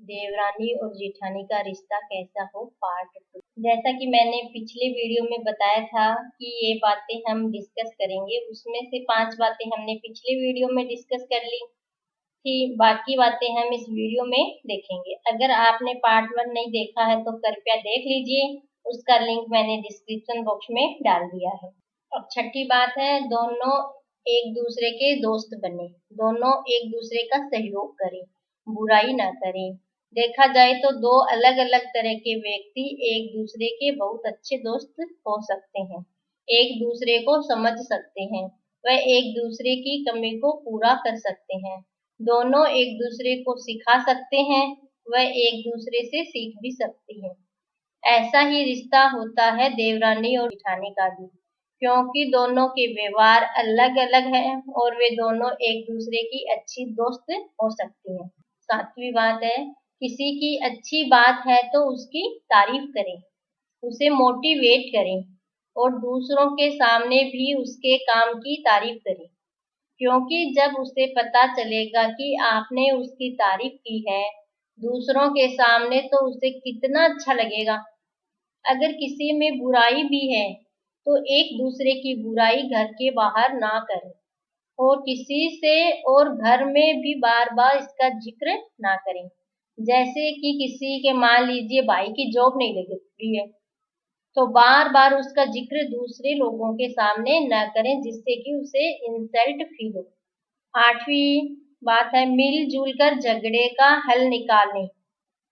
देवरानी और जेठानी का रिश्ता कैसा हो पार्ट 2। जैसा कि मैंने पिछले वीडियो में बताया था कि ये बातें हम डिस्कस करेंगे, उसमें से 5 बातें हमने पिछले वीडियो में डिस्कस कर ली थी। बाकी बातें हम इस वीडियो में देखेंगे। अगर आपने पार्ट 1 नहीं देखा है तो कृपया देख लीजिए, उसका लिंक मैंने डिस्क्रिप्शन बॉक्स में डाल दिया है। अब छठी बात है, दोनों एक दूसरे के दोस्त बने, दोनों एक दूसरे का सहयोग करें, बुराई ना करें। देखा जाए तो दो अलग अलग तरह के व्यक्ति एक दूसरे के बहुत अच्छे दोस्त हो सकते हैं, एक दूसरे को समझ सकते हैं, वह एक दूसरे की कमी को पूरा कर सकते हैं, दोनों एक दूसरे को सिखा सकते हैं, वह एक दूसरे से सीख भी सकती हैं। ऐसा ही रिश्ता होता है देवरानी और जेठानी का भी, क्योंकि दोनों के व्यवहार अलग अलग हैं और वे दोनों एक दूसरे की अच्छी दोस्त हो सकती हैं। 7वीं बात है, किसी की अच्छी बात है तो उसकी तारीफ करें, उसे मोटिवेट करें और दूसरों के सामने भी उसके काम की तारीफ करें, क्योंकि जब उसे पता चलेगा कि आपने उसकी तारीफ की है दूसरों के सामने तो उसे कितना अच्छा लगेगा। अगर किसी में बुराई भी है तो एक दूसरे की बुराई घर के बाहर ना करें और किसी से और घर में भी बार बार इसका जिक्र ना करें। जैसे कि किसी के मान लीजिए भाई की जॉब नहीं लग रही है तो बार बार उसका जिक्र दूसरे लोगों के सामने न करें, जिससे कि उसे इंसल्ट फील हो। 8वीं बात है, मिलजुल कर झगड़े का हल निकालें।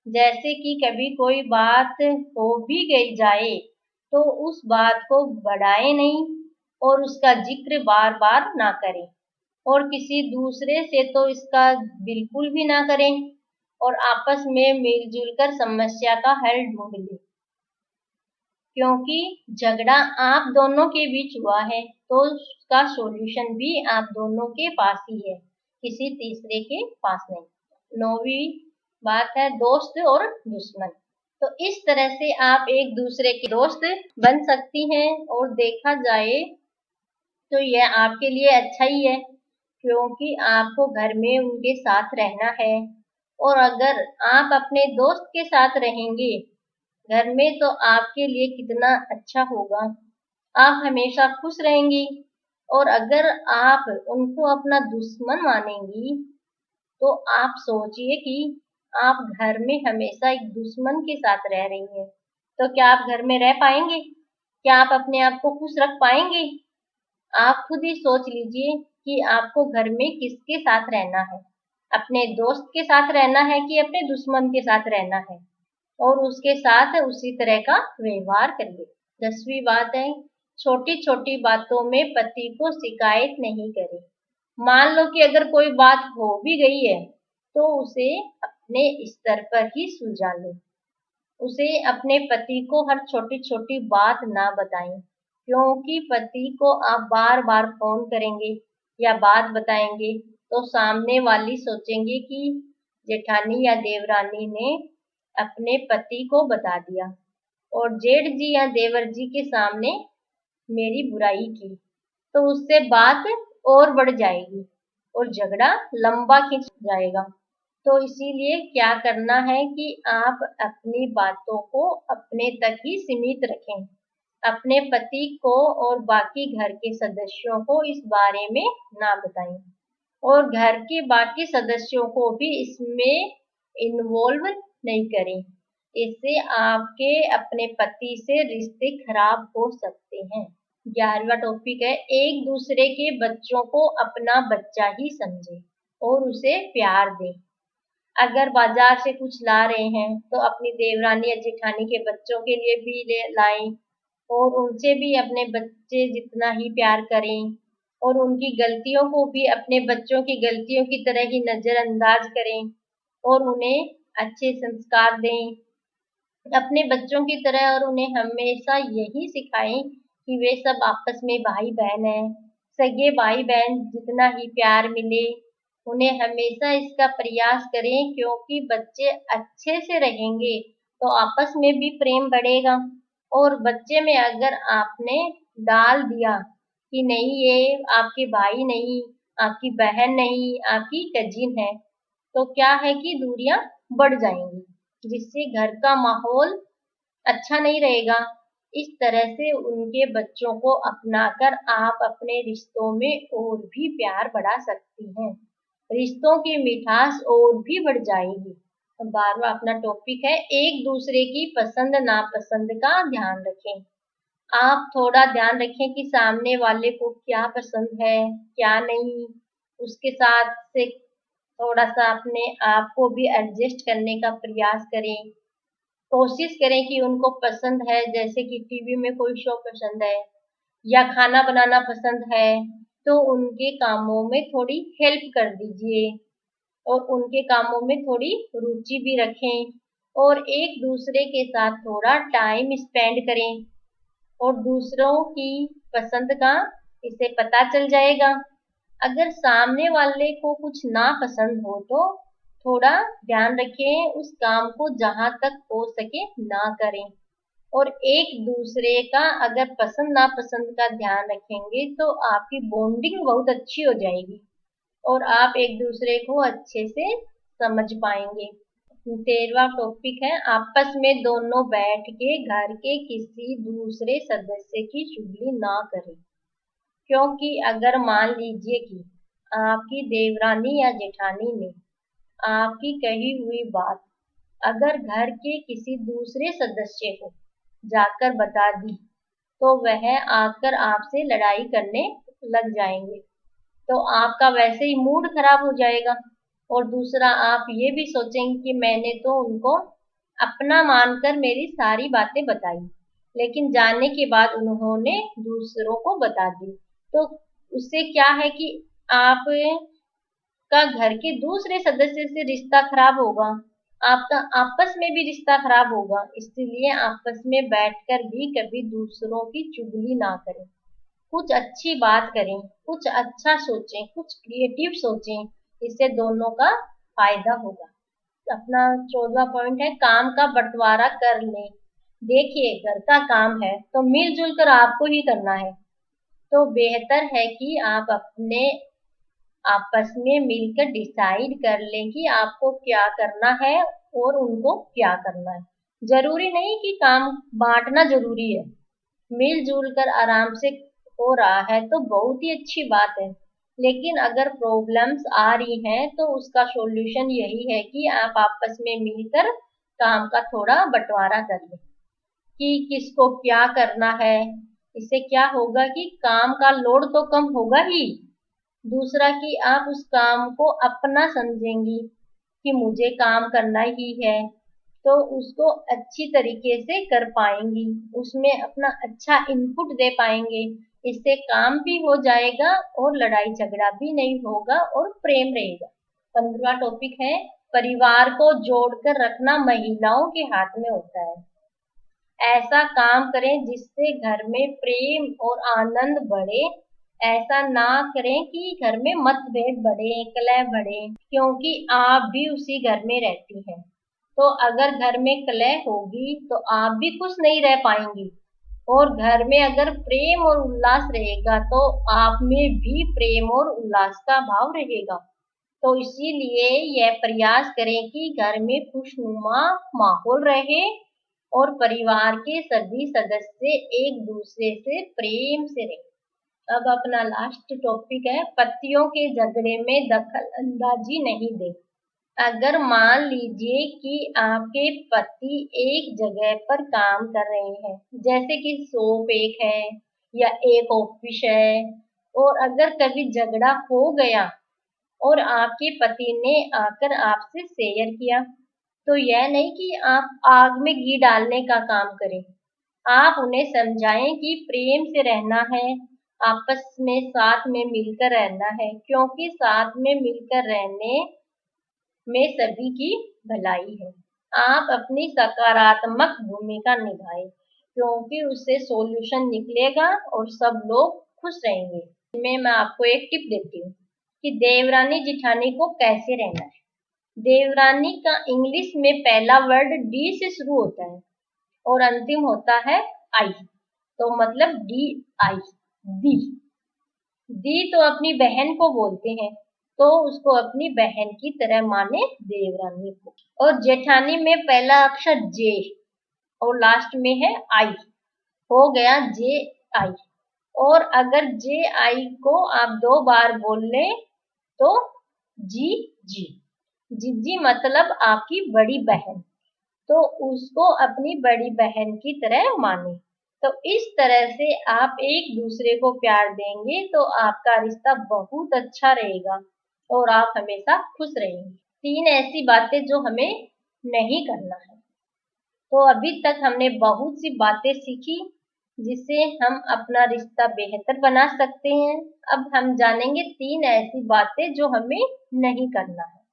जैसे कि कभी कोई बात हो भी गई जाए तो उस बात को बढ़ाएं नहीं और उसका जिक्र बार बार ना करें और किसी दूसरे से तो इसका बिल्कुल भी ना करें और आपस में मिलजुल कर समस्या का हल ढूंढ लें, क्योंकि झगड़ा आप दोनों के बीच हुआ है तो उसका सॉल्यूशन भी आप दोनों के पास ही है, किसी तीसरे के पास नहीं। 9वीं बात है, दोस्त और दुश्मन। तो इस तरह से आप एक दूसरे के दोस्त बन सकती हैं और देखा जाए तो यह आपके लिए अच्छा ही है, क्योंकि आपको घर में उनके साथ रहना है और अगर आप अपने दोस्त के साथ रहेंगे घर में तो आपके लिए कितना अच्छा होगा, आप हमेशा खुश रहेंगी। और अगर आप उनको अपना दुश्मन मानेंगी तो आप सोचिए कि आप घर में हमेशा एक दुश्मन के साथ रह रही हैं, तो क्या आप घर में रह पाएंगे? क्या आप अपने आप को खुश रख पाएंगे? आप खुद ही सोच लीजिए कि आपको घर में किसके साथ रहना है, अपने दोस्त के साथ रहना है कि अपने दुश्मन के साथ रहना है, और उसके साथ उसी तरह का व्यवहार करिए। 10वीं बात है, छोटी छोटी बातों में पति को शिकायत नहीं करें। मान लो कि अगर कोई बात हो भी गई है तो उसे अपने स्तर पर ही सुलझा लें, उसे अपने पति को हर छोटी छोटी बात ना बताएं, क्योंकि पति को आप बार बार फोन करेंगे या बात बताएंगे तो सामने वाली सोचेंगे कि जेठानी या देवरानी ने अपने पति को बता दिया और जेठ जी या देवर जी के सामने मेरी बुराई की, तो उससे बात और बढ़ जाएगी और झगड़ा लंबा खिंच जाएगा। तो इसीलिए क्या करना है कि आप अपनी बातों को अपने तक ही सीमित रखें, अपने पति को और बाकी घर के सदस्यों को इस बारे में ना बताएं और घर के बाकी सदस्यों को भी इसमें इन्वॉल्व नहीं करें। इससे आपके अपने पति से रिश्ते खराब हो सकते हैं। 11वां टॉपिक है, एक दूसरे के बच्चों को अपना बच्चा ही समझे और उसे प्यार दे। अगर बाजार से कुछ ला रहे हैं तो अपनी देवरानी या जेठानी के बच्चों के लिए भी लाएं और उनसे भी अपने बच्चे जितना ही प्यार करें और उनकी गलतियों को भी अपने बच्चों की गलतियों की तरह ही नजरअंदाज करें और उन्हें अच्छे संस्कार दें अपने बच्चों की तरह, और उन्हें हमेशा यही सिखाएं कि वे सब आपस में भाई बहन हैं, सगे भाई बहन जितना ही प्यार मिले उन्हें हमेशा इसका प्रयास करें, क्योंकि बच्चे अच्छे से रहेंगे तो आपस में भी प्रेम बढ़ेगा। और बच्चे में अगर आपने डाल दिया कि नहीं ये आपके भाई नहीं, आपकी बहन नहीं, आपकी कजिन है, तो क्या है कि दूरियां बढ़ जाएंगी, जिससे घर का माहौल अच्छा नहीं रहेगा। इस तरह से उनके बच्चों को अपनाकर आप अपने रिश्तों में और भी प्यार बढ़ा सकती हैं। रिश्तों की मिठास और भी बढ़ जाएगी। 12वां अपना टॉपिक है, एक दूसरे की पसंद नापसंद का ध्यान रखें। आप थोड़ा ध्यान रखें कि सामने वाले को क्या पसंद है, क्या नहीं। उसके साथ से थोड़ा सा अपने आप को भी एडजस्ट करने का प्रयास करें। कोशिश करें कि उनको पसंद है, जैसे कि टीवी में कोई शो पसंद है या खाना बनाना पसंद है, तो उनके कामों में थोड़ी हेल्प कर दीजिए और उनके कामों में थोड़ी रुचि भी रखें और एक दूसरे के साथ थोड़ा टाइम स्पेंड करें और दूसरों की पसंद का इसे पता चल जाएगा। अगर सामने वाले को कुछ ना पसंद हो तो थोड़ा ध्यान रखें, उस काम को जहां तक हो सके ना करें और एक दूसरे का अगर पसंद नापसंद का ध्यान रखेंगे तो आपकी बॉन्डिंग बहुत अच्छी हो जाएगी और आप एक दूसरे को अच्छे से समझ पाएंगे। 13वां टॉपिक है, आपस में दोनों बैठ के घर के किसी दूसरे सदस्य की चुगली ना करें। क्योंकि अगर मान लीजिए कि आपकी देवरानी या जेठानी ने आपकी कही हुई बात अगर घर के किसी दूसरे सदस्य को जाकर बता दी तो वह आकर आपसे लड़ाई करने लग जाएंगे, तो आपका वैसे ही मूड खराब हो जाएगा और दूसरा आप ये भी सोचेंगे कि मैंने तो उनको अपना मानकर मेरी सारी बातें बताई, लेकिन जानने के बाद उन्होंने दूसरों को बता दी। तो उससे क्या है कि आप का घर के दूसरे सदस्य से रिश्ता खराब होगा, आपका आपस में भी रिश्ता खराब होगा। इसलिए आपस में बैठकर भी कभी दूसरों की चुगली ना करें, कुछ अच्छी बात करें, कुछ अच्छा सोचें, कुछ क्रिएटिव सोचें, इससे दोनों का फायदा होगा। अपना 14वां पॉइंट है, काम का बंटवारा कर लें। देखिए, घर का काम है तो मिलजुल कर आपको ही करना है, तो बेहतर है कि आप अपने आपस में मिलकर डिसाइड कर लें कि आपको क्या करना है और उनको क्या करना है। जरूरी नहीं कि काम बांटना जरूरी है, मिलजुल कर आराम से हो रहा है तो बहुत ही अच्छी बात है। लेकिन अगर प्रॉब्लम्स आ रही हैं तो उसका सॉल्यूशन यही है कि आप आपस में मिलकर काम का थोड़ा बंटवारा कर लें कि किसको क्या करना है। इससे क्या होगा कि काम का लोड तो कम होगा ही, दूसरा कि आप उस काम को अपना समझेंगी कि मुझे काम करना ही है, तो उसको अच्छी तरीके से कर पाएंगी, उसमें अपना अच्छा इनपुट दे पाएंगे। इससे काम भी हो जाएगा और लड़ाई झगड़ा भी नहीं होगा और प्रेम रहेगा। 15वां टॉपिक है, परिवार को जोड़कर रखना महिलाओं के हाथ में होता है। ऐसा काम करें जिससे घर में प्रेम और आनंद बढ़े। ऐसा ना करें कि घर में मतभेद बढ़े, कलह बढ़े, क्योंकि आप भी उसी घर में रहती हैं। तो अगर घर में कलह होगी तो आप भी खुश नहीं रह पाएंगी और घर में अगर प्रेम और उल्लास रहेगा तो आप में भी प्रेम और उल्लास का भाव रहेगा। तो इसीलिए यह प्रयास करें कि घर में खुशनुमा माहौल रहे और परिवार के सभी सदस्य एक दूसरे से प्रेम से रहें। अब अपना लास्ट टॉपिक है, पतियों के झगड़े में दखल अंदाजी नहीं दें। अगर मान लीजिए कि आपके पति एक जगह पर काम कर रहे हैं, जैसे कि शॉप एक है या एक ऑफिस है, और अगर कभी झगड़ा हो गया और आपके पति ने आकर आपसे शेयर किया, तो यह नहीं कि आप आग में घी डालने का काम करें। आप उन्हें समझाएं कि प्रेम से रहना है, आपस में साथ में मिलकर रहना है, क्योंकि साथ में मिलकर रहने में सभी की भलाई है। आप अपनी सकारात्मक भूमिका निभाएं, क्योंकि उससे सॉल्यूशन निकलेगा और सब लोग खुश रहेंगे। मैं आपको एक टिप देती हूँ कि देवरानी जिठानी को कैसे रहना है। देवरानी का इंग्लिश में पहला वर्ड डी से शुरू होता है और अंतिम होता है आई, तो मतलब डी आई, दी। दी तो अपनी बहन को बोलते हैं तो उसको अपनी बहन की तरह माने देवरानी को। और जेठानी में पहला अक्षर जे और लास्ट में है आई, हो गया जे आई। और अगर जे आई को आप 2 बार बोल लें तो जी जी। जीजी मतलब आपकी बड़ी बहन, तो उसको अपनी बड़ी बहन की तरह माने। तो इस तरह से आप एक दूसरे को प्यार देंगे तो आपका रिश्ता बहुत अच्छा रहेगा और आप हमेशा खुश रहेंगे। 3 ऐसी बातें जो हमें नहीं करना है। तो अभी तक हमने बहुत सी बातें सीखी जिससे हम अपना रिश्ता बेहतर बना सकते हैं। अब हम जानेंगे 3 ऐसी बातें जो हमें नहीं करना है।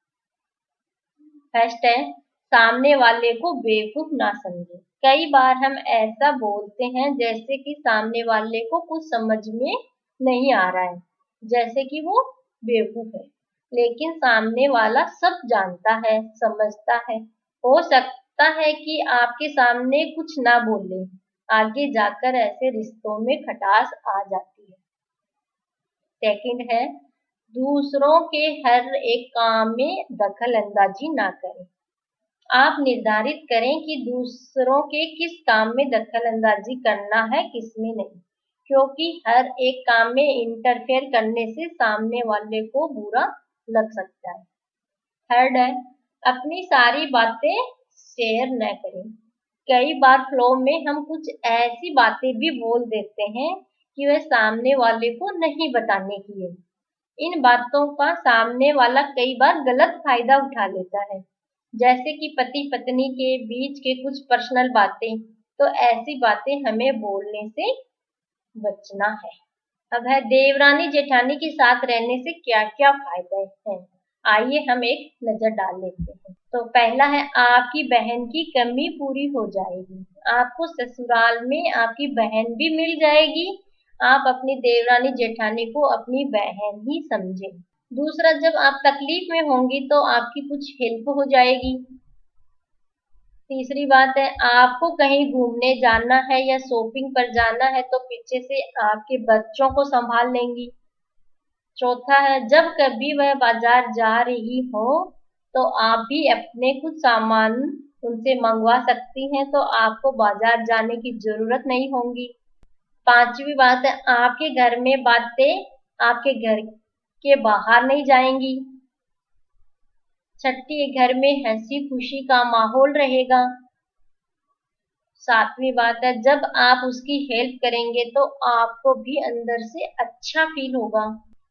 फर्स्ट है, सामने वाले को बेवकूफ ना समझे। कई बार हम ऐसा बोलते हैं जैसे कि सामने वाले को कुछ समझ में नहीं आ रहा है, जैसे कि वो बेवकूफ है, लेकिन सामने वाला सब जानता है, समझता है। हो सकता है कि आपके सामने कुछ ना बोले, आगे जाकर ऐसे रिश्तों में खटास आ जाती है। सेकंड है, दूसरों के हर एक काम में दखल अंदाजी ना करें। आप निर्धारित करें कि दूसरों के किस काम में दखल अंदाजी करना है, किसमें नहीं, क्योंकि हर एक काम में इंटरफेयर करने से सामने वाले को बुरा लग सकता है। थर्ड है, अपनी सारी बातें शेयर न करें। कई बार फ्लो में हम कुछ ऐसी बातें भी बोल देते हैं कि वह सामने वाले को नहीं बताने की है। इन बातों का सामने वाला कई बार गलत फायदा उठा लेता है, जैसे कि पति पत्नी के बीच के कुछ पर्सनल बातें। तो ऐसी बातें हमें बोलने से बचना है। अब है, देवरानी जेठानी के साथ रहने से क्या क्या फायदे हैं, आइए हम एक नजर डाल लेते हैं। तो पहला है, आपकी बहन की कमी पूरी हो जाएगी। आपको ससुराल में आपकी बहन भी मिल जाएगी। आप अपनी देवरानी जेठानी को अपनी बहन ही समझें। दूसरा, जब आप तकलीफ में होंगी तो आपकी कुछ हेल्प हो जाएगी। तीसरी बात है, आपको कहीं घूमने जाना है या शॉपिंग पर जाना है तो पीछे से आपके बच्चों को संभाल लेंगी। चौथा है, जब कभी वह बाजार जा रही हो तो आप भी अपने कुछ सामान उनसे मंगवा सकती हैं, तो आपको बाजार जाने की जरूरत नहीं होगी। पांचवी बात है, आपके घर में बातें आपके घर के बाहर नहीं जाएंगी। छठी, घर में हंसी खुशी का माहौल रहेगा। सातवीं बात है, जब आप उसकी हेल्प करेंगे तो आपको भी अंदर से अच्छा फील होगा।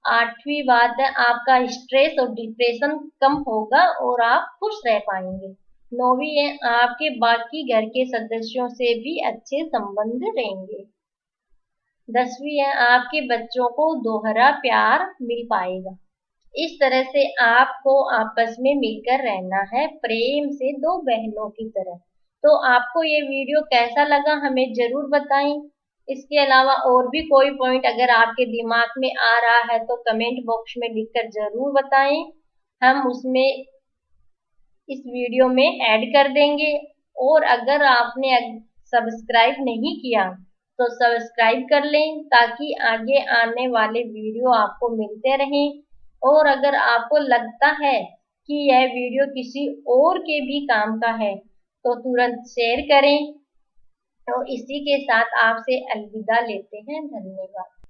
आठवीं बात है, आपका स्ट्रेस और डिप्रेशन कम होगा और आप खुश रह पाएंगे। नौवीं है, आपके बाकी घर के सदस्यों से भी अच्छे संबंध रहेंगे। 10वीं है, आपके बच्चों को दोहरा प्यार मिल पाएगा। इस तरह से आपको आपस में मिलकर रहना है, प्रेम से 2 बहनों की तरह। तो आपको ये वीडियो कैसा लगा हमें जरूर बताएं। इसके अलावा और भी कोई पॉइंट अगर आपके दिमाग में आ रहा है तो कमेंट बॉक्स में लिखकर जरूर बताएं, हम उसमें इस वीडियो में ऐड कर देंगे। और अगर आपने सब्सक्राइब नहीं किया तो सब्सक्राइब कर लें ताकि आगे आने वाले वीडियो आपको मिलते रहें। और अगर आपको लगता है कि यह वीडियो किसी और के भी काम का है तो तुरंत शेयर करें। तो इसी के साथ आपसे अलविदा लेते हैं। धन्यवाद।